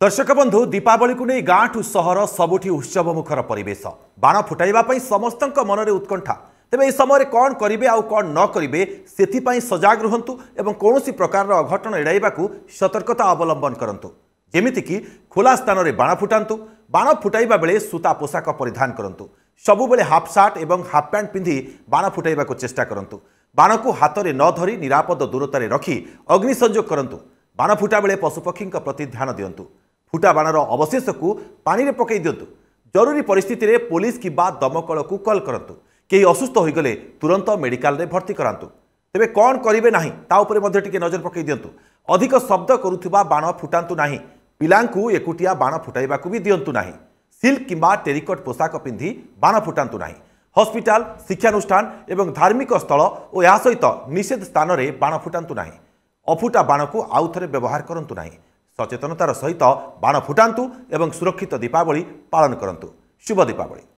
दर्शक बंधु दीपावली को नहीं गाँ ठू सहर सबुठी उत्सव मुखर परिवेश बाण फुटाइबा समस्त मन में उत्कंठा तेज यह समय कौन करेंगे आउ कौन न करेंगे से सजग रुहतु एवं कौन प्रकार अघटन एड़ाइबा सतर्कता अवलंबन करंतु जेमितिकी खोला स्थान में बाण फुटातु बाण फुटाइबा बेले सूता पोशाक परिधान करंतु सबुबले हाफ सार्ट एवं हाफ पैंट पिंधि बाण फुटाइबा चेष्टा करंतु बाण को हाथ में न धरी निरापद दूरतार रखी अग्नि संयोग करंतु बाण फुटा बेले पशुपक्षी प्रति ध्यान दिंतु फुटा बाणर अवशेष को पानी में पकई दिंतु जरूरी परिस्थिति में पुलिस किंबा दमकल को कॉल करंतु कहीं असुस्थ होगले तुरंत मेडिकल रे भर्ती करांतु तेबे कौन करिवे नाही ता उपरे मध्ये टिके नजर पकई दिंतु अधिक शब्द करुथिबा बाण फुटांतु नाही पिलांकु एकुटिया बाण फुटाइबाकु भी दिंतु नाही सिल्क किंबा टेरिकट पोशाक पिंधि बाण फुटांतु नाही हॉस्पिटल शिक्षानुष्ठान एवं धार्मिक स्थल और या सहित निषेध स्थान में बाण फुटांतु नाही अफुटा बाण को आउ थे व्यवहार करंतु नाही सचेतनतार सहित बाण फुटांतु एवं सुरक्षित दीपावली पालन करंतु शुभ दीपावली।